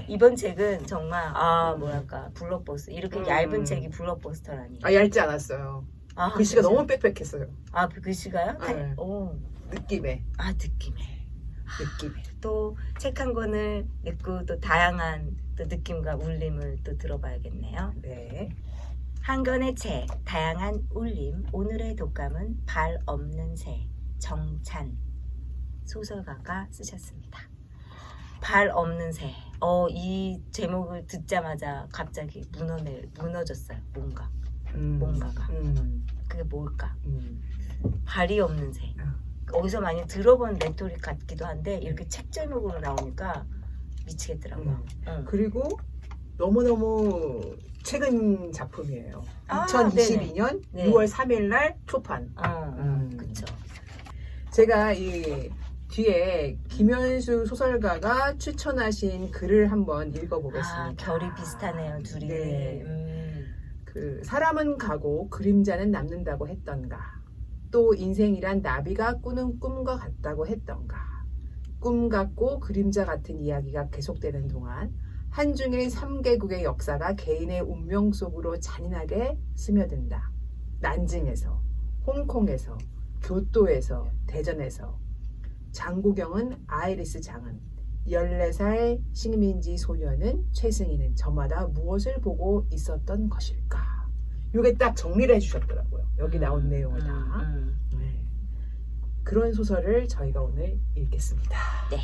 이번 책은 정말 뭐랄까 블록버스터 이렇게 얇은 책이 블록버스터라니. 얇지 않았어요. 글씨가 그죠? 너무 빽빽했어요. 글씨가요? 네. 오. 느낌에. 느낌에. 느낌에. 또 책 한 권을 읽고 또 다양한 또 느낌과 울림을 또 들어봐야겠네요. 네. 한 권의 책, 다양한 울림. 오늘의 독감은 발 없는 새, 정찬 소설가가 쓰셨습니다. 발 없는 새. 이 제목을 듣자마자 갑자기 무너졌어요. 뭔가가. 그게 뭘까? 발이 없는 새. 어디서 많이 들어본 레토릭 같기도 한데 이렇게 책 제목으로 나오니까 미치겠더라고요. 그리고 너무너무 최근 작품이에요. 2022년 네네. 6월 3일 날 초판. 그쵸. 제가 이 뒤에 김현수 소설가가 추천하신 글을 한번 읽어보겠습니다. 결이 비슷하네요, 둘이. 네. 그 사람은 가고 그림자는 남는다고 했던가. 또 인생이란 나비가 꾸는 꿈과 같다고 했던가. 꿈 같고 그림자 같은 이야기가 계속되는 동안 한중일 3개국의 역사가 개인의 운명 속으로 잔인하게 스며든다. 난징에서, 홍콩에서, 교토에서, 대전에서. 장구경은 아이리스 장은, 14살 식민지 소녀는 최승희는 저마다 무엇을 보고 있었던 것일까? 이게 딱 정리를 해주셨더라고요. 여기 나온 내용을 다. 네. 그런 소설을 저희가 오늘 읽겠습니다. 네.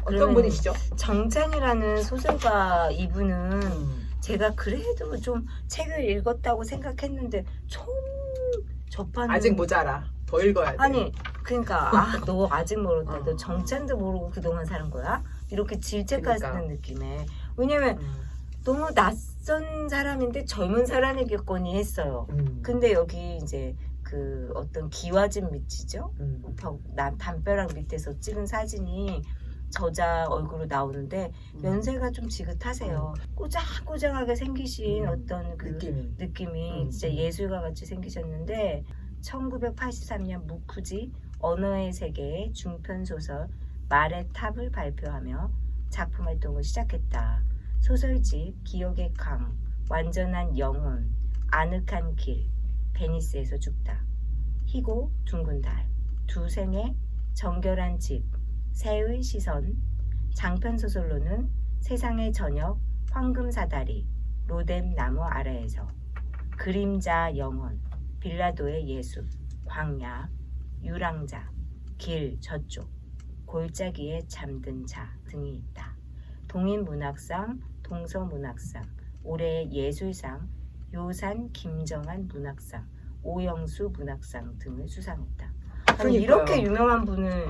어떤 분이시죠? 정찬이라는 소설가 이분은 제가 그래도 좀 책을 읽었다고 생각했는데 처음 접하는 아직 모자라. 더 읽어야 돼. 아니 그러니까 너 아직 모른다. 너 정찬도 모르고 그동안 사는 거야? 이렇게 질책하는 느낌에. 왜냐면 너무 낯선 사람인데 젊은 사람이겠거니 했어요. 근데 여기 이제 그 어떤 기와집 밑이죠. 담벼락 밑에서 찍은 사진이 저자 얼굴로 나오는데 연세가 좀 지긋하세요. 꼬장꼬장하게 생기신 어떤 그 느낌이 진짜 예술가 같이 생기셨는데 1983년 무쿠지 언어의 세계의 중편소설 말의 탑을 발표하며 작품 활동을 시작했다. 소설집 기억의 강, 완전한 영혼, 아늑한 길, 베니스에서 죽다, 희고 둥근 달, 두 생의 정결한 집, 새의 시선, 장편소설로는 세상의 저녁, 황금사다리, 로뎀 나무 아래에서, 그림자 영혼, 빌라도의 예수, 광야, 유랑자, 길 저쪽, 골짜기에 잠든 자 등이 있다. 동인문학상, 동서문학상, 올해의 예술상, 요산 김정한 문학상, 오영수 문학상 등을 수상했다. 아니, 이렇게 유명한 분을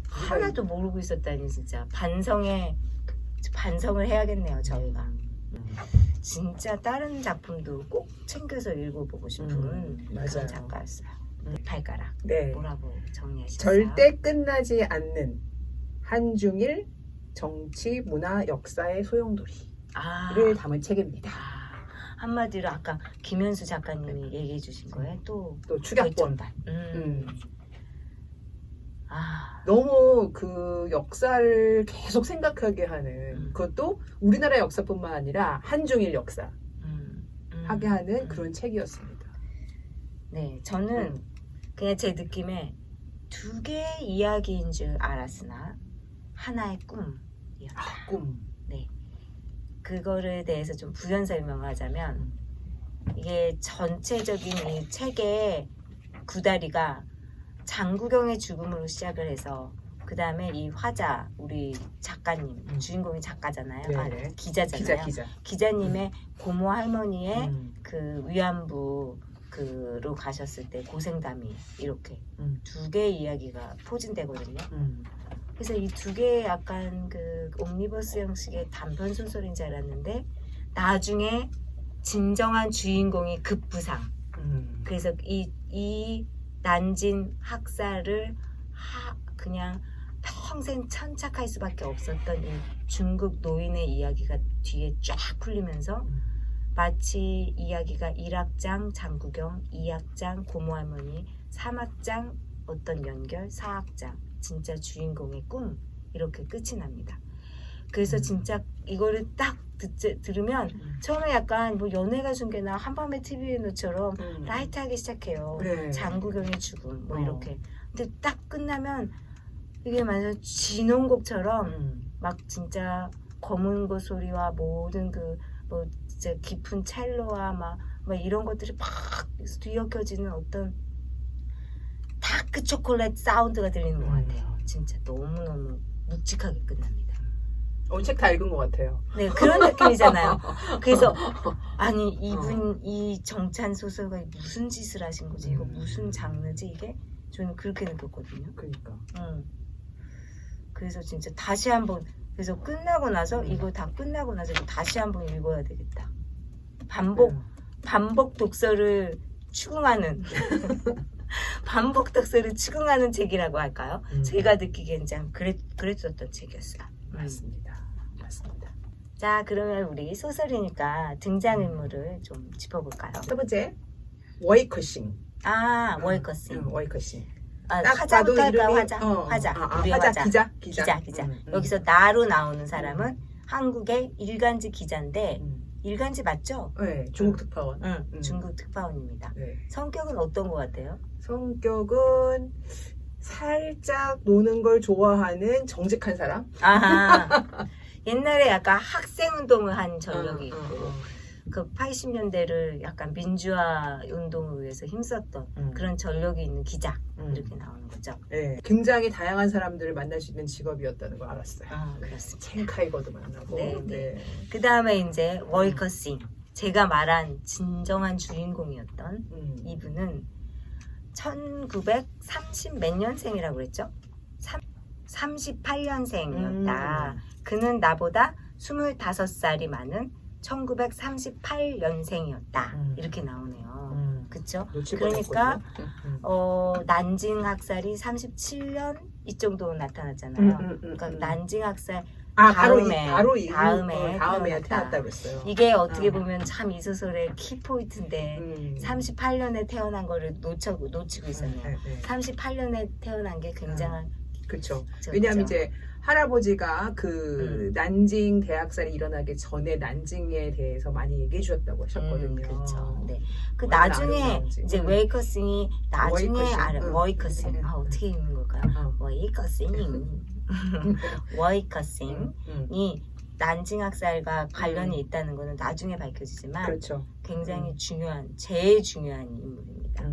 하나도 모르고 있었다니 진짜 반성을 해야겠네요 저희가. 진짜 다른 작품도 꼭 챙겨서 읽어보고 싶은 그런 작가였어요. 발가락. 네. 뭐라고 정리하셨어요? 절대 끝나지 않는 한중일 정치, 문화, 역사의 소용돌이를 담은 책입니다. 한마디로 아까 김현수 작가님이 얘기해 주신 거에 또 축약본. 너무 그 역사를 계속 생각하게 하는 그것도 우리나라 역사뿐만 아니라 한중일 역사 하게 하는 그런 책이었습니다. 네, 저는 그냥 제 느낌에 두 개의 이야기인 줄 알았으나 하나의 꿈이었다. 꿈. 네, 그거에 대해서 좀 부연 설명을 하자면 이게 전체적인 이 책의 구다리가 장구경의 죽음으로 시작을 해서 그 다음에 이 화자 우리 작가님 주인공이 작가잖아요. 기자잖아요. 기자님의 고모 할머니의 그 위안부 그로 가셨을 때 고생담이 이렇게 두 개의 이야기가 포진되거든요. 그래서 이 두 개의 약간 그 옴니버스 형식의 단편 소설인 줄 알았는데 나중에 진정한 주인공이 급부상. 그래서 이 난진 학살을 그냥 평생 천착할 수밖에 없었던 이 중국 노인의 이야기가 뒤에 쫙 풀리면서 마치 이야기가 1악장 장구경, 2악장 고모할머니, 3악장 어떤 연결, 4악장 진짜 주인공의 꿈 이렇게 끝이 납니다. 그래서 진짜 이거를 딱 들으면 처음에 약간 뭐 연애가 중계나 한밤의 TVN처럼 라이트하게 시작해요. 네. 장구경의 죽음 뭐 이렇게. 근데 딱 끝나면 이게 완전 진홍곡처럼 막 진짜 검은 고 소리와 모든 그 뭐 진짜 깊은 첼로와 막 이런 것들이 막 뒤섞여지는 어떤 다크 초콜릿 사운드가 들리는 것 같아요. 진짜 너무너무 묵직하게 끝납니다. 책 다 읽은 것 같아요. 네, 그런 느낌이잖아요. 그래서 아니 이분 이 정찬 소설가 무슨 짓을 하신 거지? 이거 무슨 장르지 이게? 저는 그렇게 느꼈거든요. 그러니까. 그래서 진짜 다시 한번 그래서 끝나고 나서 이거 다 끝나고 나서 이거 다시 한번 읽어야 되겠다. 반복 독서를 추궁하는 반복 독서를 추궁하는 책이라고 할까요? 제가 느끼기엔 참 그랬었던 책이었어요. 맞습니다. 자, 그러면 우리 소설이니까 등장인물을 좀 짚어볼까요? 첫 번째 워이커싱. 워이커싱. 워이커싱. 화자부터 할까요? 화자. 우리 화자. 기자. 여기서 나로 나오는 사람은 한국의 일간지 기자인데 일간지 맞죠? 네, 중국 특파원. 중국 특파원입니다. 네. 성격은 어떤 것 같아요? 성격은 살짝 노는 걸 좋아하는 정직한 사람? 옛날에 약간 학생운동을 한 전력이 있고 그 80년대를 약간 민주화 운동을 위해서 힘썼던 그런 전력이 있는 기자 이렇게 나오는 거죠. 네, 굉장히 다양한 사람들을 만날 수 있는 직업이었다는 걸 알았어요. 그렇습니다. 첸카이거도 만나고. 네. 그 다음에 이제 워이커싱 제가 말한 진정한 주인공이었던 이분은 1930 몇 년생이라고 그랬죠? 38년생이었다. 그는 나보다 25살이 많은 1938년생이었다. 이렇게 나오네요. 그쵸? 그러니까 난징 학살이 37년 이 정도 나타났잖아요. 그러니까 난징 학살 다음에 태어났다 그랬어요. 이게 어떻게 보면 참 이 소설의 키포인트인데 38년에 태어난 거를 놓치고 있었네요. 38년에 태어난 게 굉장한 그렇죠. 왜냐하면 이제 할아버지가 그 난징 대학살이 일어나기 전에 난징에 대해서 많이 얘기해 주셨다고 하셨거든요. 그렇죠. 네. 그 나중에 이제 웨이커싱이 나중에 워이커싱 어떻게 읽는 걸까요? 워이커싱이 난징 학살과 관련이 있다는 것은 나중에 밝혀지지만 그렇죠. 굉장히 제일 중요한 인물입니다.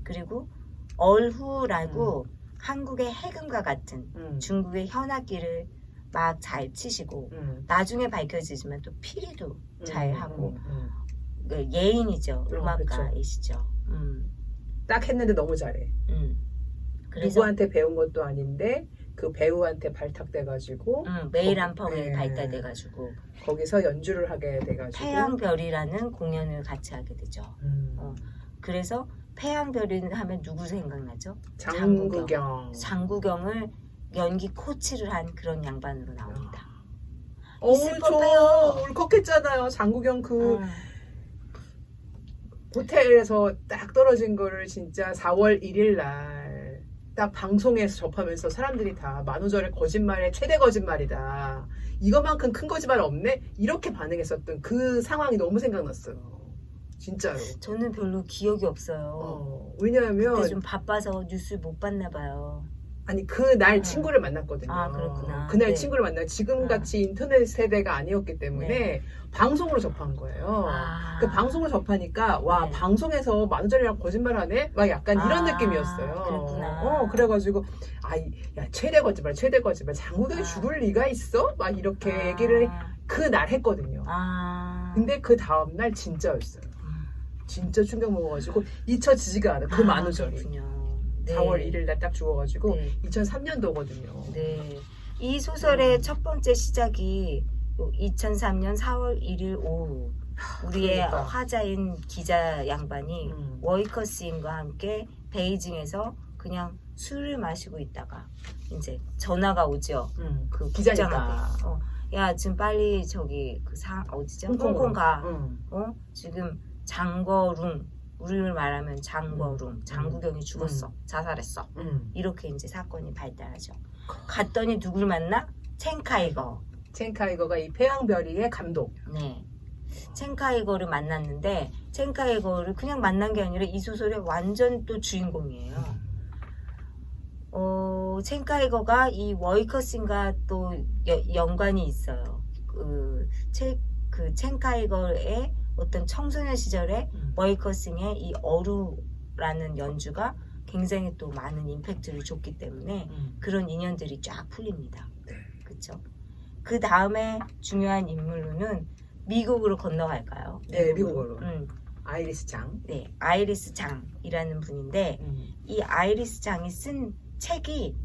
그리고 얼후라고 한국의 해금과 같은 중국의 현악기를 막 잘 치시고 나중에 밝혀지지만 또 피리도 잘 하고 예인이죠. 음악가이시죠. 딱 했는데 너무 잘해. 누구한테 배운 것도 아닌데 그 배우한테 발탁돼가지고 매일 한 펑이 발달돼가지고 거기서 연주를 하게 돼가지고 태양별이라는 공연을 같이 하게 되죠. 그래서 태양별이 하면 누구 생각나죠? 장구경을 연기 코치를 한 그런 양반으로 나옵니다. 저 울컥했잖아요. 장구경 그 호텔에서 딱 떨어진 거를 진짜 4월 1일 날 딱 방송에서 접하면서 사람들이 다 만우절의 거짓말의 최대 거짓말이다. 이거만큼 큰 거짓말 없네? 이렇게 반응했었던 그 상황이 너무 생각났어요. 진짜로. 저는 별로 기억이 없어요. 왜냐하면 그때 좀 바빠서 뉴스 못 봤나 봐요. 아니 그날 친구를 만났거든요. 그렇구나. 그날 친구를 만나 지금같이 인터넷 세대가 아니었기 때문에 방송으로 접한 거예요. 그 방송을 접하니까 와 방송에서 만우절이랑 거짓말하네? 막 약간 이런 느낌이었어요. 그렇구나. 그래가지고 야 최대 거짓말 장구경이 죽을 리가 있어? 막 이렇게 얘기를 그날 했거든요. 근데 그 다음날 진짜였어요. 진짜 충격 먹어가지고 잊혀지지가 않아. 그 만우절이. 그렇군요. 4월 1일 날 딱 죽어가지고 2003년도거든요. 네. 이 소설의 첫 번째 시작이 2003년 4월 1일 오후 우리의 화자인 기자 양반이 워이커싱과 함께 베이징에서 그냥 술을 마시고 있다가 이제 전화가 오죠. 그 기자니까. 야 지금 빨리 저기 그 어디죠? 홍콩 가. 지금 장거룽 우리를 말하면 장구경이 죽었어. 자살했어. 이렇게 이제 사건이 발달하죠. 갔더니 누굴 만나? 첸카이거. 첸카이거가 이 패왕별이의 감독. 네. 첸카이거를 만났는데 첸카이거를 그냥 만난 게 아니라 이 소설의 완전 또 주인공이에요. 첸카이거가 이 워이커슨과 또 연관이 있어요. 그 첸카이거의 어떤 청소년 시절에 워이커슨의 이 어루라는 연주가 굉장히 또 많은 임팩트를 줬기 때문에 그런 인연들이 쫙 풀립니다. 그렇죠? 그 다음에 중요한 인물로는 미국으로 건너갈까요? 네, 미국으로. 아이리스 장. 네, 아이리스 장이라는 분인데 이 아이리스 장이 쓴 책이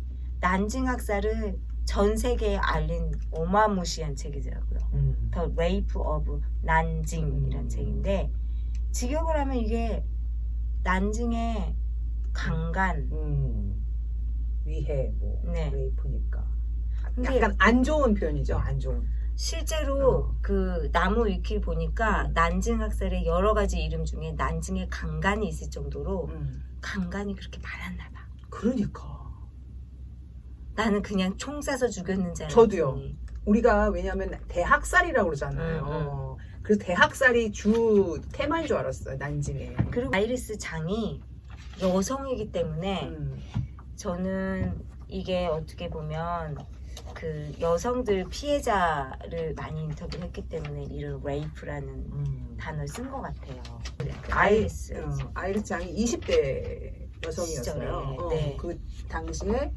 난징 학살을 전 세계에 알린 어마무시한 책이더라고요. The Rape of 난징이라는 책인데 직역을 하면 이게 난징의 강간, 위해, 뭐 네. 레이프니까. 근데 약간 안 좋은 표현이죠. 안 좋은. 실제로 그 나무 위키를 보니까 난징 학살의 여러 가지 이름 중에 난징의 강간이 있을 정도로 강간이 그렇게 많았나 봐. 그러니까. 나는 그냥 총 쏴서 죽였는 줄 알았더니. 저도요. 우리가 왜냐하면 대학살이라고 그러잖아요. 그래서 대학살이 주 테마인 줄 알았어요. 난징에. 그리고 아이리스 장이 여성이기 때문에 저는 이게 어떻게 보면 그 여성들 피해자를 많이 인터뷰했기 때문에 이런 레이프라는 단어를 쓴 것 같아요. 아이리스 장이 20대 여성이었어요. 시절에, 네. 그 당시에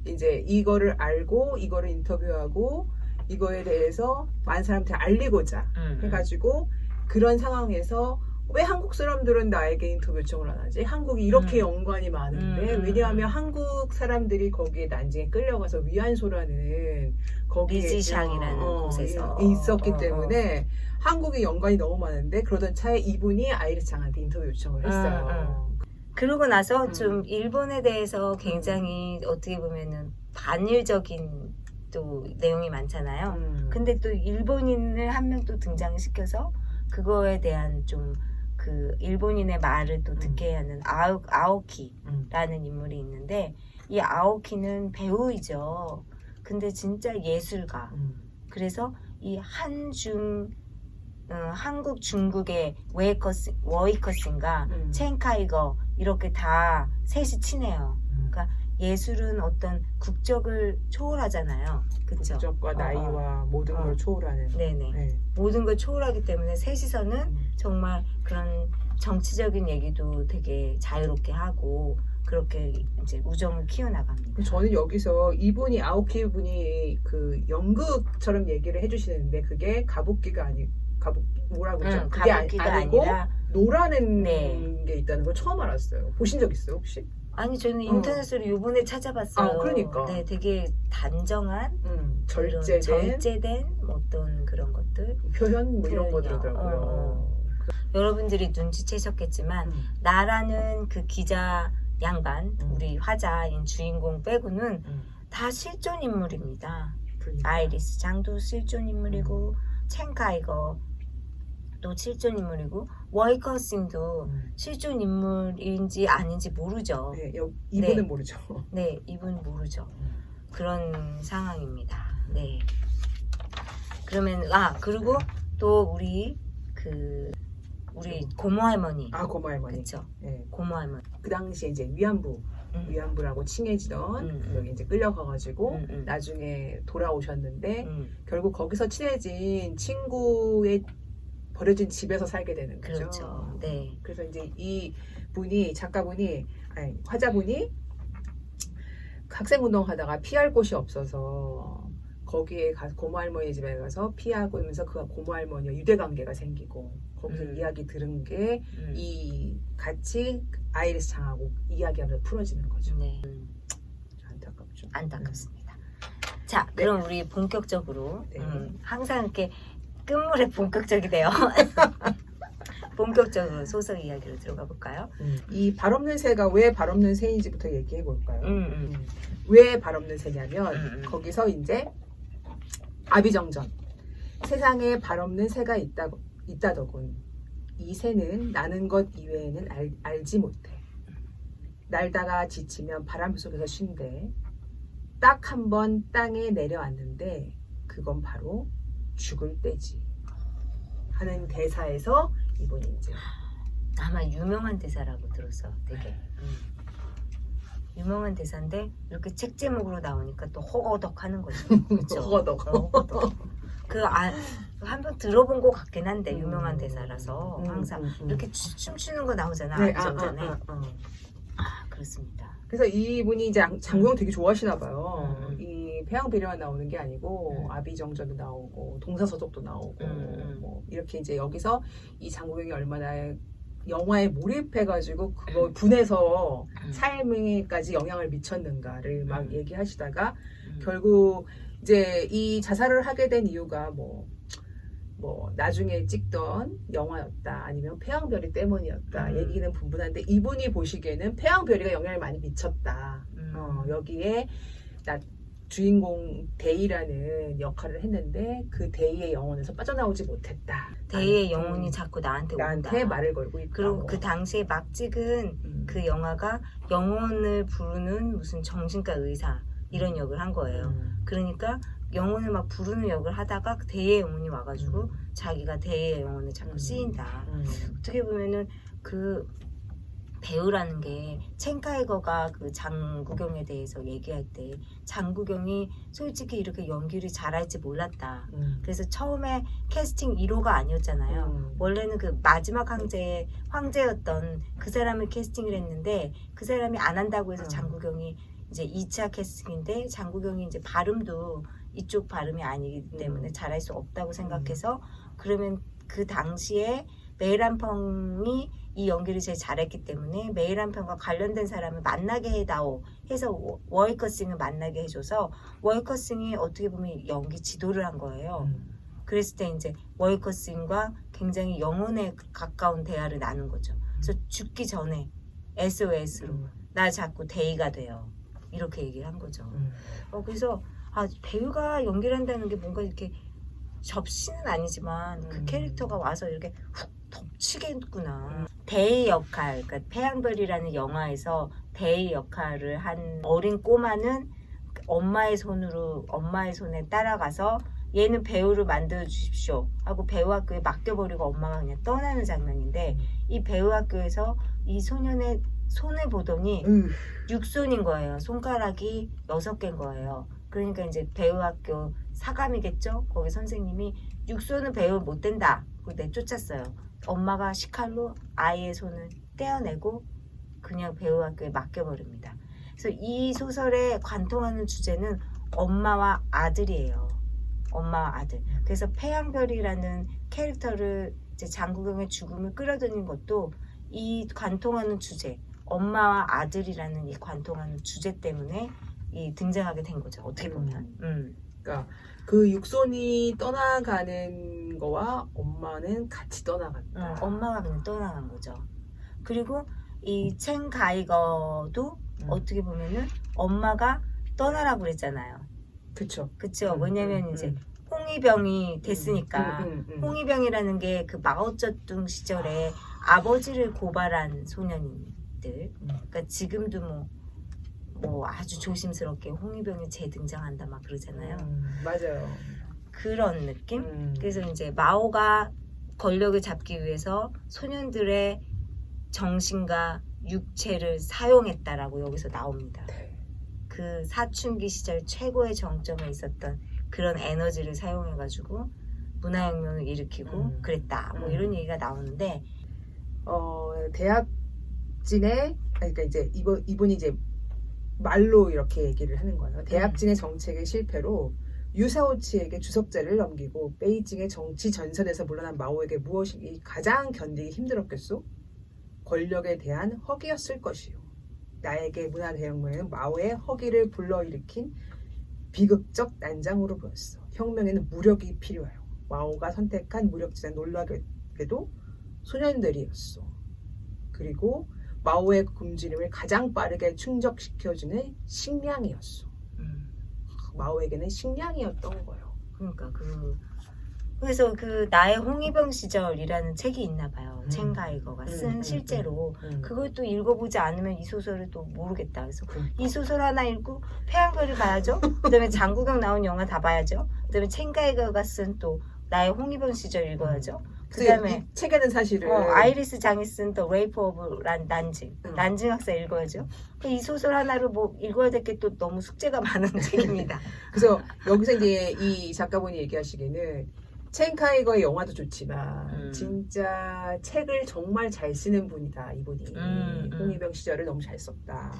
이제 이거를 알고 이거를 인터뷰하고 이거에 대해서 많은 사람한테 알리고자 해가지고 그런 상황에서 왜 한국 사람들은 나에게 인터뷰 요청을 안 하지? 한국이 이렇게 연관이 많은데 왜냐하면 한국 사람들이 거기에 난징에 끌려가서 위안소라는 거기에 리지샹이라는 곳에서 있었기 때문에 한국의 연관이 너무 많은데 그러던 차에 이분이 아이리스 장한테 인터뷰 요청을 했어요. 그러고 나서 좀 일본에 대해서 굉장히 어떻게 보면은 반일적인 또 내용이 많잖아요. 근데 또 일본인을 한 명 또 등장시켜서 그거에 대한 좀 그 일본인의 말을 또 듣게 하는 아오키라는 인물이 있는데 이 아오키는 배우이죠. 근데 진짜 예술가. 그래서 이 한국 중국의 워이커슨과 첸카이거 이렇게 다 셋이 친해요. 그러니까 예술은 어떤 국적을 초월하잖아요. 그렇죠? 국적과 나이와 모든 걸 초월하는. 네네. 네. 모든 걸 초월하기 때문에 셋이서는 정말 그런 정치적인 얘기도 되게 자유롭게 하고 그렇게 이제 우정을 키워나갑니다. 저는 여기서 이분이 아오키 분이 그 연극처럼 얘기를 해주시는데 그게 가부키가 뭐라고 그러죠? 그게 가부키가 아니고 아니라 노라는 네. 게 있다는 걸 처음 알았어요. 보신 적 있어요 혹시? 아니 저는 인터넷으로 요번에 찾아봤어요. 그러니까. 네, 되게 단정한 절제된 어떤 그런 것들 표현 뭐 이런 거 표현이요. 들더라고요. 여러분들이 눈치채셨겠지만 나라는 그 기자 양반 우리 화자인 주인공 빼고는 다 실존 인물입니다. 그러니까. 아이리스 장도 실존 인물이고 첸카이거 또 실존 인물이고 워이커슨도 실존 인물인지 아닌지 모르죠. 네, 이분은 네. 모르죠. 네, 이분 모르죠. 그런 상황입니다. 네. 그러면 그리고 또 우리 고모 할머니. 고모 할머니. 그렇죠. 네. 고모 할머니. 그 당시에 이제 위안부라고 칭해지던 여기 이제 끌려가가지고 나중에 돌아오셨는데 결국 거기서 친해진 친구의 버려진 집에서 살게 되는 거죠. 그렇죠. 네. 그래서 이제 이 분이 화자분이 학생운동 하다가 피할 곳이 없어서 거기에 가서 고모 할머니 집에 가서 피하고 하면서 그 고모 할머니와 유대 관계가 생기고 거기서 이야기 들은 게 이 같이 아이리스 장하고 이야기하면서 풀어지는 거죠. 네. 안타깝죠. 안타깝습니다. 자, 그럼 우리 본격적으로 항상 이렇게 끝물에 본격적이돼요. 본격적으로 소설 이야기로 들어가 볼까요? 이 발 없는 새가 왜 발 없는 새인지부터 얘기해 볼까요? 왜 발 없는 새냐면 거기서 이제 아비정전 세상에 발 없는 새가 있다더군. 이 새는 나는 것 이외에는 알지 못해. 날다가 지치면 바람 속에서 쉰대. 딱 한 번 땅에 내려앉는데 그 그건 바로 죽을 때지 하는 대사에서 이분이 이제 아마 유명한 대사라고 들었어. 되게 유명한 대사인데 이렇게 책 제목으로 나오니까 또 허거덕하는 거죠. 그렇죠? 허거덕. 허거덕. 한번 들어본 것 같긴 한데 유명한 대사라서 항상 이렇게 춤추는 거 나오잖아. 네, 전에. 그렇습니다. 그래서 이분이 이제 장국영 되게 좋아하시나 봐요. 음. 이 폐왕비리만 나오는 게 아니고 음. 아비정전도 나오고 동사서독도 나오고 뭐 이렇게 이제 여기서 이 장국영이 얼마나 영화에 몰입해가지고 그거 분해서 삶에까지 영향을 미쳤는가를 막 얘기하시다가 결국 이제 이 자살을 하게 된 이유가 뭐 나중에 찍던 영화였다 아니면 폐왕별이 때문이었다 얘기는 분분한데 이분이 보시기에는 폐왕별이가 영향을 많이 미쳤다. 여기에 주인공 데이라는 역할을 했는데 그 데이의 영혼에서 빠져나오지 못했다. 데이의 영혼이 자꾸 나한테 온다. 나한테 말을 걸고 있다. 그리고 그 당시에 막 찍은 그 영화가 영혼을 부르는 무슨 정신과 의사 이런 역을 한 거예요. 그러니까 영혼을 막 부르는 역을 하다가 데이의 영혼이 와가지고 자기가 데이의 영혼을 자꾸 쓰인다. 어떻게 보면은 그 배우라는 게 첸카이거가 그 장국영에 대해서 얘기할 때 장국영이 솔직히 이렇게 연기를 잘할지 몰랐다. 그래서 처음에 캐스팅 1호가 아니었잖아요. 원래는 그 마지막 황제였던 그 사람을 캐스팅을 했는데 그 사람이 안 한다고 해서 장국영이 이제 2차 캐스팅인데 장국영이 이제 발음도 이쪽 발음이 아니기 때문에 잘할 수 없다고 생각해서 그러면 그 당시에 메일한펑이 이 연기를 제일 잘했기 때문에 메일한펑과 관련된 사람을 만나게 해다오 해서 워이커싱을 만나게 해줘서 워이커싱이 어떻게 보면 연기 지도를 한 거예요. 그랬을 때 이제 워이커싱과 굉장히 영혼에 가까운 대화를 나눈 거죠. 그래서 죽기 전에 SOS로 나 자꾸 데이가 돼요. 이렇게 얘기를 한 거죠. 그래서 배우가 연기를 한다는 게 뭔가 이렇게 접시는 아니지만 그 캐릭터가 와서 이렇게 훅 덮치겠구나. 데이 역할, 그러니까 폐왕별이라는 영화에서 데이 역할을 한 어린 꼬마는 엄마의 손에 따라가서 얘는 배우를 만들어 주십시오 하고 배우학교에 맡겨버리고 엄마가 그냥 떠나는 장면인데 이 배우학교에서 이 소년의 손을 보더니 육손인 거예요. 손가락이 6개인 거예요. 그러니까 이제 배우학교 사감이겠죠. 거기 선생님이 육손은 배우 못 된다. 그걸 내쫓았어요. 엄마가 식칼로 아이의 손을 떼어내고 그냥 배우학교에 맡겨버립니다. 그래서 이 소설에 관통하는 주제는 엄마와 아들이에요. 엄마와 아들. 그래서 폐왕별이라는 캐릭터를 이제 장국영의 죽음을 끌어들인 것도 이 관통하는 주제, 엄마와 아들이라는 이 관통하는 주제 때문에 이 등장하게 된 거죠. 어떻게 보면. 그러니까 그 육손이 떠나가는 거와 엄마는 같이 떠나갔다. 엄마가 그냥 떠나간 거죠. 그리고 이 첸가이거도 어떻게 보면은 엄마가 떠나라고 그랬잖아요. 그쵸. 그쵸. 왜냐면 이제 홍위병이 됐으니까. 홍위병이라는 게 그 마오쩌둥 시절에 아버지를 고발한 소년들. 그러니까 지금도 뭐 아주 조심스럽게 홍위병이 재등장한다 막 그러잖아요. 맞아요. 그런 느낌? 그래서 이제 마오가 권력을 잡기 위해서 소년들의 정신과 육체를 사용했다라고 여기서 나옵니다. 그 사춘기 시절 최고의 정점에 있었던 그런 에너지를 사용해가지고 문화혁명을 일으키고 그랬다. 뭐 이런 얘기가 나오는데 대학진의 그러니까 이제 이분이 이제 말로 이렇게 얘기를 하는 거예요. 대학진의 정책의 실패로 유사오치에게 주석자를 넘기고 베이징의 정치 전선에서 물러난 마오에게 무엇이 가장 견디기 힘들었겠소? 권력에 대한 허기였을 것이요. 나에게 문화대혁명은 마오의 허기를 불러일으킨 비극적 난장으로 보였어. 혁명에는 무력이 필요해요. 마오가 선택한 무력지는 놀라게도 소년들이었어. 그리고 마오의 굶주림을 가장 빠르게 충족시켜주는 식량이었어. 마오에게는 식량이었던 거예요. 그러니까 그래서 그 나의 홍위병 시절이라는 책이 있나 봐요. 첸 가이거가 쓴 실제로 그걸 또 읽어보지 않으면 이 소설을 또 모르겠다. 그래서 이 소설 하나 읽고 태양별을 봐야죠. 그다음에 장국영 나온 영화 다 봐야죠. 그다음에 첸 가이거가 쓴 또 나의 홍위병 시절 읽어야죠. 그다음에 이 책에는 사실은 아이리스 장이 쓴 더 레이프 오브 난징 난징 학사 읽어야죠. 이 소설 하나로 뭐 읽어야 될 게 또 너무 숙제가 많은 책입니다. 그래서 여기서 이제 이 작가분이 얘기하시기는 첸 카이거의 영화도 좋지만 진짜 책을 정말 잘 쓰는 분이다 이분이. 홍위병 시절을 너무 잘 썼다.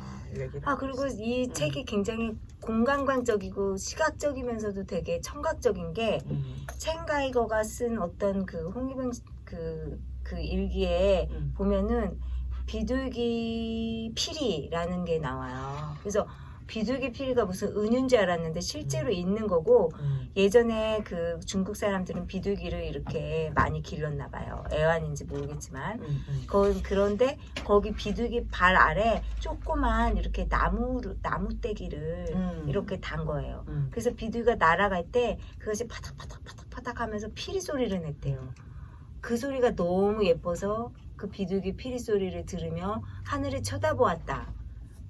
그리고 이 책이 굉장히 공간관적이고 시각적이면서도 되게 청각적인 게 첸 가이거가 쓴 어떤 그 홍위병 그 일기에 보면은 비둘기 피리라는 게 나와요. 그래서 비둘기 피리가 무슨 은유인 줄 알았는데 실제로 있는 거고 예전에 그 중국 사람들은 비둘기를 이렇게 많이 길렀나 봐요. 애완인지 모르겠지만 그런데 거기 비둘기 발 아래 조그만 이렇게 나무떼기를 이렇게 단 거예요. 그래서 비둘기가 날아갈 때 그것이 파닥파닥 하면서 피리 소리를 냈대요. 그 소리가 너무 예뻐서 그 비둘기 피리 소리를 들으며 하늘을 쳐다보았다.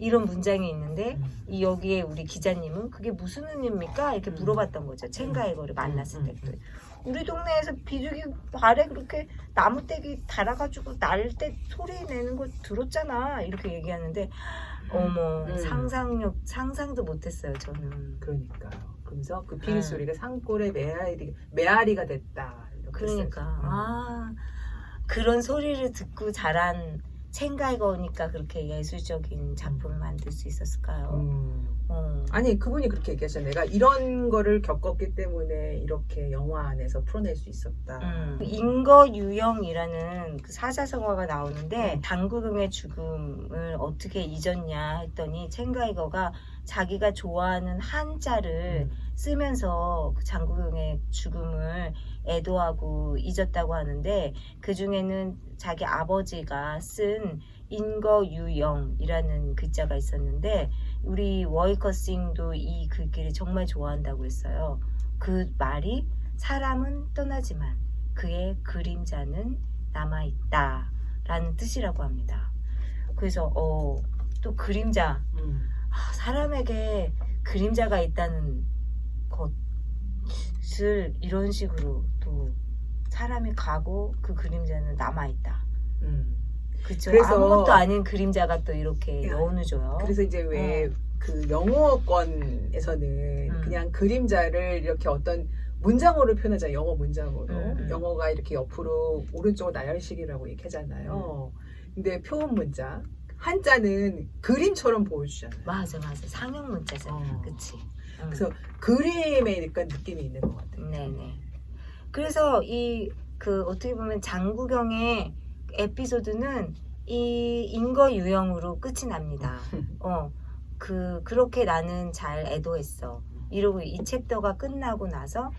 이런 문장이 있는데 이 여기에 우리 기자님은 그게 무슨 의미입니까? 이렇게 물어봤던 거죠. 첸 가이거를 만났을 때. 우리 동네에서 비둘기 발에 그렇게 나무떼기 달아가지고 날 때 소리 내는 거 들었잖아. 이렇게 얘기하는데 어머 상상도 못했어요. 저는. 그러니까요. 그래서 그 피리 소리가 산골의 메아리가 됐다. 그러니까 그런 소리를 듣고 자란 첸 가이거니까 그렇게 예술적인 작품을 만들 수 있었을까요? 아니 그분이 그렇게 얘기하셨어요. 내가 이런 거를 겪었기 때문에 이렇게 영화 안에서 풀어낼 수 있었다. 인거유영이라는 그 사자성어가 나오는데 장국영의 죽음을 어떻게 잊었냐 했더니 첸 가이거가 자기가 좋아하는 한자를 쓰면서 그 장국영의 죽음을 애도하고 잊었다고 하는데 그 중에는 자기 아버지가 쓴 인거유영이라는 글자가 있었는데 우리 워이커싱도 이 글귀를 정말 좋아한다고 했어요. 그 말이 사람은 떠나지만 그의 그림자는 남아있다 라는 뜻이라고 합니다. 그래서 또 그림자 사람에게 그림자가 있다는 것을 이런 식으로 또 사람이 가고 그 그림자는 남아있다. 그쵸? 그래서 아무것도 아닌 그림자가 또 이렇게 여운을 줘요. 그래서 이제 왜 그 영어권에서는 그냥 그림자를 이렇게 어떤 문장어로 표현하잖아요. 영어 문장어로. 영어가 이렇게 옆으로 오른쪽으로 나열식이라고 얘기하잖아요. 근데 표현 문자 한자는 그림처럼 보여주잖아요. 맞아. 상형 문자잖아. 그치? 그래서 그림에 약간 느낌이 있는 것 같아요. 네네. 그래서 그 어떻게 보면 장국영의 에피소드는 이 인거유영으로 끝이 납니다. 그렇게 나는 잘 애도했어. 이러고 이 챕터가 끝나고 나서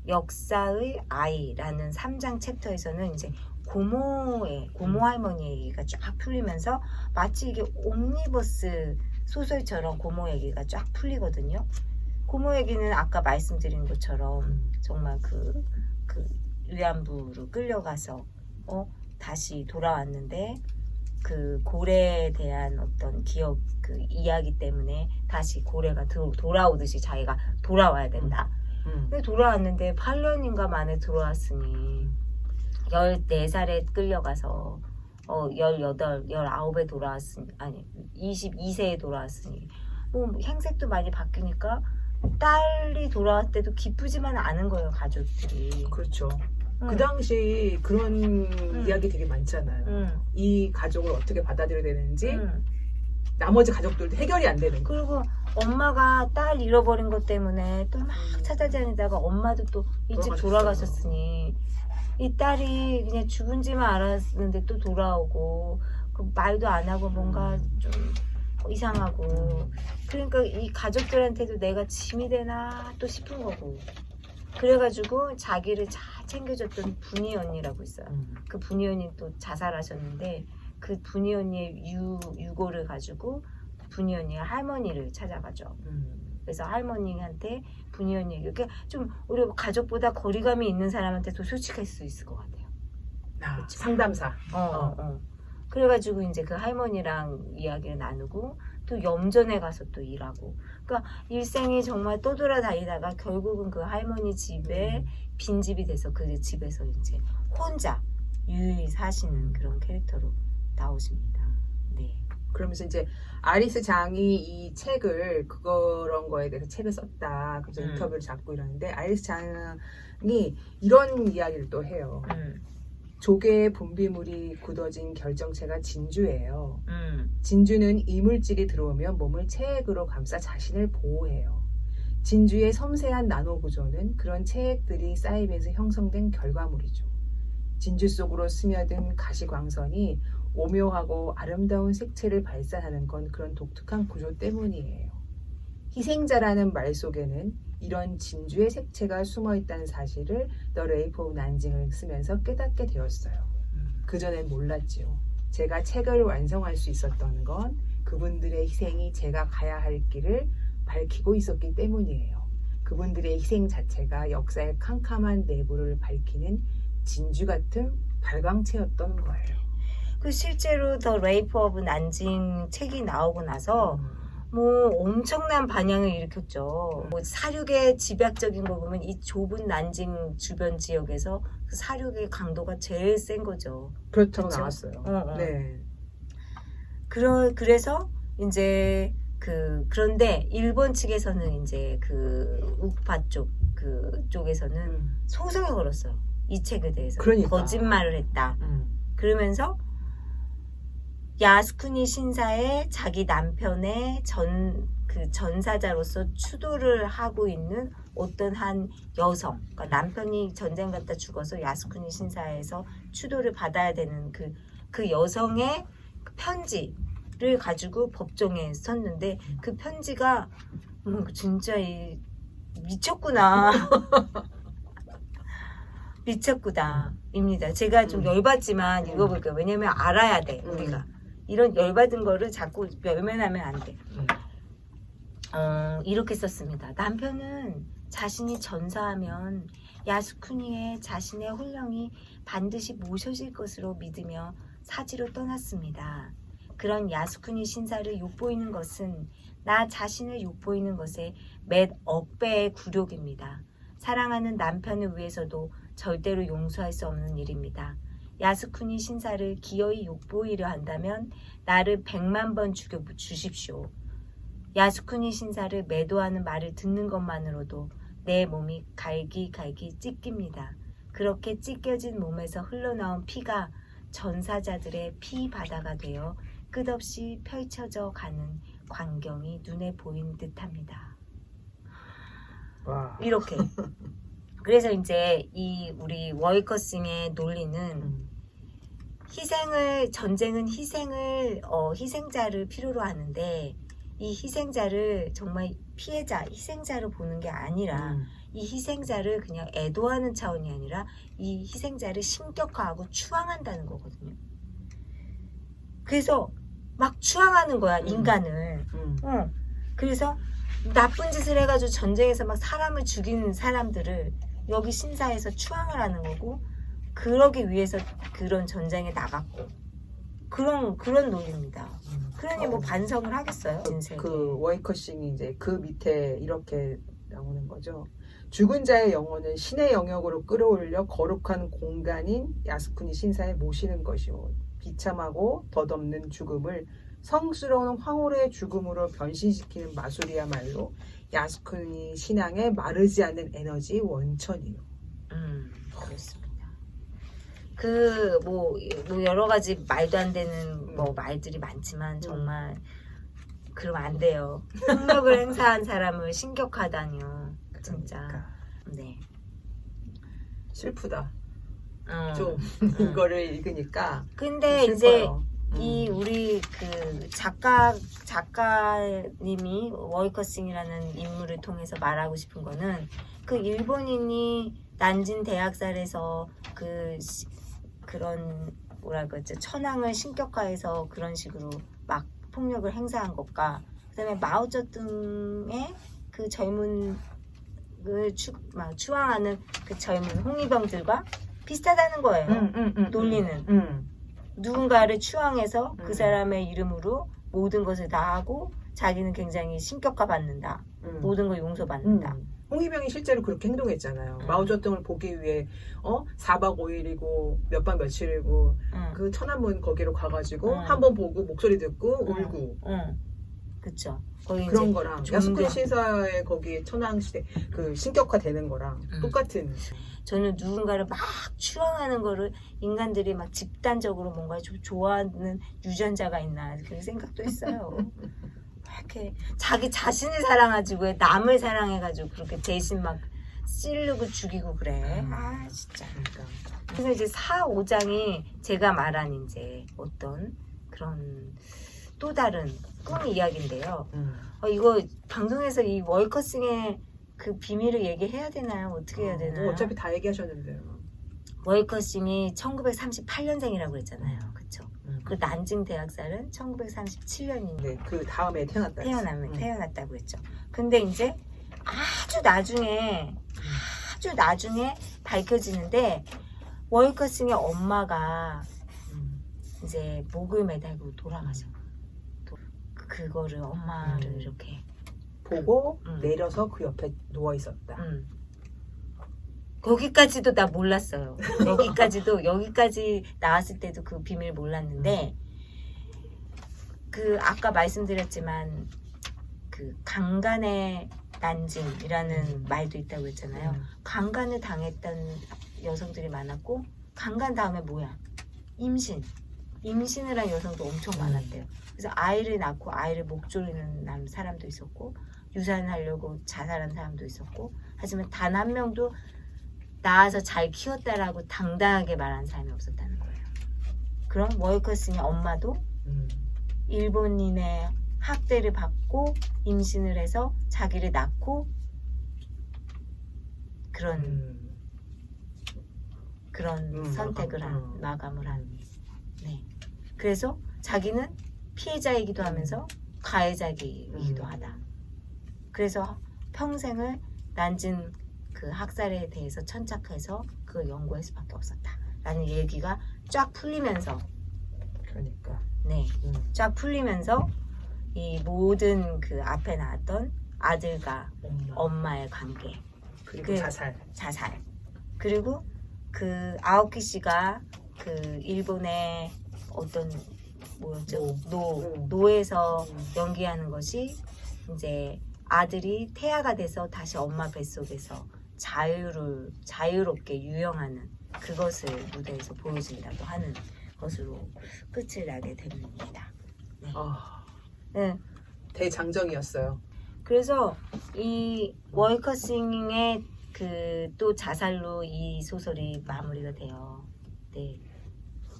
역사의 아이라는 3장 챕터에서는 이제 고모 할머니 얘기가 쫙 풀리면서 마치 이게 옴니버스 소설처럼 고모 얘기가 쫙 풀리거든요. 고모 얘기는 아까 말씀드린 것처럼 정말 그 위안부로 끌려가서 다시 돌아왔는데 그 고래에 대한 어떤 기억 그 이야기 때문에 다시 고래가 돌아오듯이 자기가 돌아와야 된다. 근데 돌아왔는데 8년인가 만에 돌아왔으니 14살에 끌려가서 18, 19에 돌아왔으니 아니 22세에 돌아왔으니 뭐 행색도 많이 바뀌니까 딸이 돌아왔을 때도 기쁘지만 않은 거예요, 가족들이. 그렇죠. 그 당시 그런 이야기 되게 많잖아요. 이 가족을 어떻게 받아들여야 되는지 나머지 가족들도 해결이 안 되는 거. 그리고 엄마가 딸 잃어버린 것 때문에 또 막 찾아다니다가 엄마도 또 일찍 돌아가셨으니 이 딸이 그냥 죽은지만 알았는데 또 돌아오고 그 말도 안 하고 뭔가 좀 이상하고 그러니까 이 가족들한테도 내가 짐이 되나 또 싶은 거고 그래가지고 자기를 잘 챙겨줬던 분이 언니라고 있어요. 그 분이 언니 또 자살하셨는데 그 분이 언니의 유고를 가지고 분이 언니가 할머니를 찾아가죠. 그래서 할머니한테 분이 언니 이렇게 좀 우리 가족보다 거리감이 있는 사람한테 더 솔직할 수 있을 것 같아요. 그치. 상담사. 그래가지고 이제 그 할머니랑 이야기를 나누고 또 염전에 가서 또 일하고. 그러니까 일생이 정말 떠돌아다니다가 결국은 그 할머니 집에 빈집이 돼서 그 집에서 이제 혼자 유유히 사시는 그런 캐릭터로 나오십니다. 네. 그러면서 이제 아리스 장이 이 책을 그런 거에 대해서 책을 썼다. 그래서 인터뷰를 잡고 이러는데 아리스 장이 이런 이야기를 또 해요. 조개의 분비물이 굳어진 결정체가 진주예요. 진주는 이물질이 들어오면 몸을 체액으로 감싸 자신을 보호해요. 진주의 섬세한 나노 구조는 그런 체액들이 쌓이면서 형성된 결과물이죠. 진주 속으로 스며든 가시광선이 오묘하고 아름다운 색채를 발산하는 건 그런 독특한 구조 때문이에요. 희생자라는 말 속에는 이런 진주의 색채가 숨어있다는 사실을 The Rape of 난징을 쓰면서 깨닫게 되었어요. 그전엔 몰랐지요. 제가 책을 완성할 수 있었던 건 그분들의 희생이 제가 가야 할 길을 밝히고 있었기 때문이에요. 그분들의 희생 자체가 역사의 캄캄한 내부를 밝히는 진주 같은 발광체였던 거예요. 그 실제로 더 레이프 오브 난징 책이 나오고 나서 뭐 엄청난 반향을 일으켰죠. 뭐 사륙의 집약적인 거 보면 이 좁은 난징 주변 지역에서 그 사륙의 강도가 제일 센 거죠. 그렇다고 그쵸? 나왔어요. 네. 그래서 이제 그런데 일본 측에서는 이제 그 우파 쪽에서는 소송을 걸었어요. 이 책에 대해서 그러니까. 거짓말을 했다. 그러면서 야스쿠니 신사의 자기 남편의 전사자로서 추도를 하고 있는 어떤 한 여성, 그러니까 남편이 전쟁 갔다 죽어서 야스쿠니 신사에서 추도를 받아야 되는 그 여성의 편지를 가지고 법정에 섰는데 그 편지가 진짜 미쳤구나. 미쳤구나입니다. 제가 좀 열받지만 읽어볼게요. 왜냐면 알아야 돼, 우리가. 이런 열받은 거를 자꾸 외면하면 안 돼. 이렇게 썼습니다. 남편은 자신이 전사하면 야스쿠니의 자신의 혼령이 반드시 모셔질 것으로 믿으며 사지로 떠났습니다. 그런 야스쿠니 신사를 욕보이는 것은 나 자신을 욕보이는 것의 몇 억배의 굴욕입니다. 사랑하는 남편을 위해서도 절대로 용서할 수 없는 일입니다. 야스쿠니 신사를 기어이 욕보이려 한다면 나를 100만 번 죽여주십시오. 야스쿠니 신사를 매도하는 말을 듣는 것만으로도 내 몸이 갈기갈기 찢깁니다. 그렇게 찢겨진 몸에서 흘러나온 피가 전사자들의 피 바다가 되어 끝없이 펼쳐져 가는 광경이 눈에 보이는 듯합니다. 와. 이렇게. 그래서 이제 이 우리 월커싱의 논리는 전쟁은 희생자를 필요로 하는데 이 희생자를 정말 희생자로 보는 게 아니라 이 희생자를 그냥 애도하는 차원이 아니라 이 희생자를 신격화하고 추앙한다는 거거든요. 그래서 막 추앙하는 거야, 인간을. 그래서 나쁜 짓을 해가지고 전쟁에서 막 사람을 죽이는 사람들을 여기 신사에서 추앙을 하는 거고, 그러기 위해서 그런 전쟁에 나갔고, 그런 논리입니다. 그러니 뭐 반성을 하겠어요, 인생에. 그 워이커싱이 이제 그 밑에 이렇게 나오는 거죠. 죽은 자의 영혼은 신의 영역으로 끌어올려 거룩한 공간인 야스쿠니 신사에 모시는 것이요. 비참하고 덧없는 죽음을 성스러운 황홀의 죽음으로 변신시키는 마술이야말로 야스쿠니 신앙의 마르지 않는 에너지 원천이요. 그렇습니다. 뭐 여러 가지 말도 안 되는 뭐 말들이 많지만 정말 그러면 안 돼요. 폭력을 행사한 사람을 신격하다니요. 진짜. 그러니까. 네. 슬프다. 좀 이거를 읽으니까. 근데 좀 이제 슬퍼요. 이 우리 그 작가님이 워이커싱이라는 인물을 통해서 말하고 싶은 거는 그 일본인이 난징 대학살에서 그런 뭐라 그러지, 천황을 신격화해서 그런 식으로 막 폭력을 행사한 것과 그다음에 마오쩌둥의 그 젊은 추앙하는 그 젊은 홍위병들과 비슷하다는 거예요. 논리는. 누군가를 추앙해서 그 사람의 이름으로 모든 것을 다 하고 자기는 굉장히 신격화 받는다. 모든 걸 용서받는다. 홍위병이 실제로 그렇게 행동했잖아요. 마오쩌둥을 보기 위해 4박 5일이고 몇 박 며칠이고 그 천안문 거기로 가가지고 한번 보고 목소리 듣고 울고 그쵸. 거기 그런 이제 거랑 종교. 야스쿠니 신사의 거기 천황시대 그 신격화 되는 거랑 똑같은. 저는 누군가를 막 추앙하는 거를 인간들이 막 집단적으로 뭔가 좀 좋아하는 유전자가 있나 그런 생각도 했어요. 이렇게 자기 자신을 사랑하지고 왜 남을 사랑해가지고 그렇게 대신 막 찌르고 죽이고 그래. 아 진짜. 그러니까. 그래서 이제 4, 5장이 제가 말한 이제 어떤 그런 또 다른 꿈 이야기인데요. 이거 방송에서 이 월커싱의 그 비밀을 얘기해야 되나요? 어떻게 해야 되나요? 어차피 다 얘기하셨는데요. 월커싱이 1938년생이라고 그랬잖아요. 그쵸? 그 난징 대학살은 1937년이니까 네, 그 다음에 태어났다고 했죠. 근데 이제 아주 나중에 밝혀지는데 월커싱의 엄마가 이제 목을 매달고 돌아가셔. 그거를 엄마를 이렇게 보고 내려서 그 옆에 누워 있었다. 거기까지도 나 몰랐어요. 여기까지 나왔을 때도 그 비밀 몰랐는데 그 아까 말씀드렸지만 그 강간의 난징이라는 말도 있다고 했잖아요. 강간을 당했던 여성들이 많았고 강간 다음에 뭐야? 임신을 한 여성도 엄청 많았대요. 그래서 아이를 낳고 아이를 목 조르는 사람도 있었고 유산하려고 자살한 사람도 있었고 하지만 단 한 명도 낳아서 잘 키웠다라고 당당하게 말한 사람이 없었다는 거예요. 그럼 월커싱의 엄마도 일본인의 학대를 받고 임신을 해서 자기를 낳고 그런 선택을 한 마감을 한. 네. 그래서 자기는 피해자이기도 하면서 가해자이기도 하다. 그래서 평생을 난징 그 학살에 대해서 천착해서 그 연구할 수밖에 없었다라는 얘기가 쫙 풀리면서 그러니까 쫙 풀리면서 이 모든 그 앞에 나왔던 아들과 엄마의 관계 그리고 자살 그리고 그 아오키 씨가 그 일본의 어떤 뭐였죠? 노에서 연기하는 것이 이제 아들이 태아가 돼서 다시 엄마 뱃속에서 자유롭게 유영하는 그것을 무대에서 보여준다고 하는 것으로 끝을 나게 됩니다. 네. 네. 대장정이었어요. 그래서 이 월커싱의 그 또 자살로 이 소설이 마무리가 돼요. 네.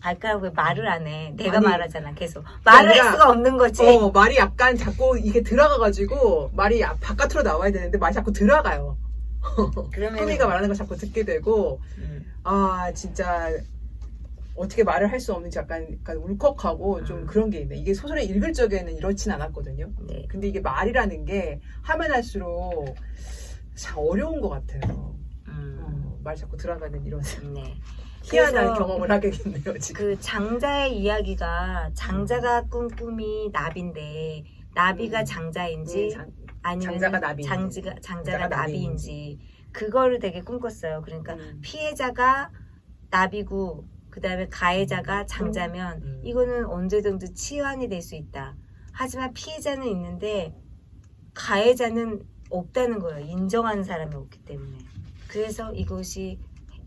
발가락에 말을 안 해. 내가 말하잖아. 계속 말을 할 수가 없는 거지. 말이 약간 자꾸 이게 들어가가지고 말이 바깥으로 나와야 되는데 말이 자꾸 들어가요. 그러면 꾸미가 말하는 거 자꾸 듣게 되고 진짜 어떻게 말을 할 수 없는지 약간 울컥하고 좀 그런 게 있네. 이게 소설을 읽을 적에는 이렇진 않았거든요. 네. 근데 이게 말이라는 게 하면 할수록 참 어려운 것 같아요. 말 자꾸 들어가는 이런 네. 희한한 경험을 하게 됐네요. 지금. 그 장자의 이야기가 장자가 꾼 꿈이 나비인데 나비가 장자인지 아니면 장자가 나비인지 그거를 되게 꿈꿨어요. 그러니까 피해자가 나비고 그 다음에 가해자가 장자면 이거는 언제든지 치환이 될 수 있다. 하지만 피해자는 있는데 가해자는 없다는 거예요. 인정하는 사람이 없기 때문에. 그래서 이것이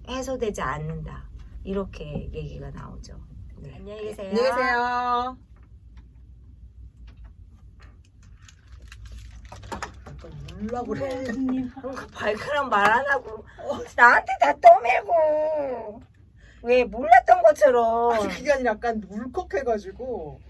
해소되지 않는다. 이렇게 얘기가 나오죠. 네. 안녕히 계세요. 안녕히 계세요. 울라고 그래. 발가락 말 안 하고 나한테 다 떠밀고 왜 몰랐던 것처럼. 아니 그게 아니라 약간 울컥해가지고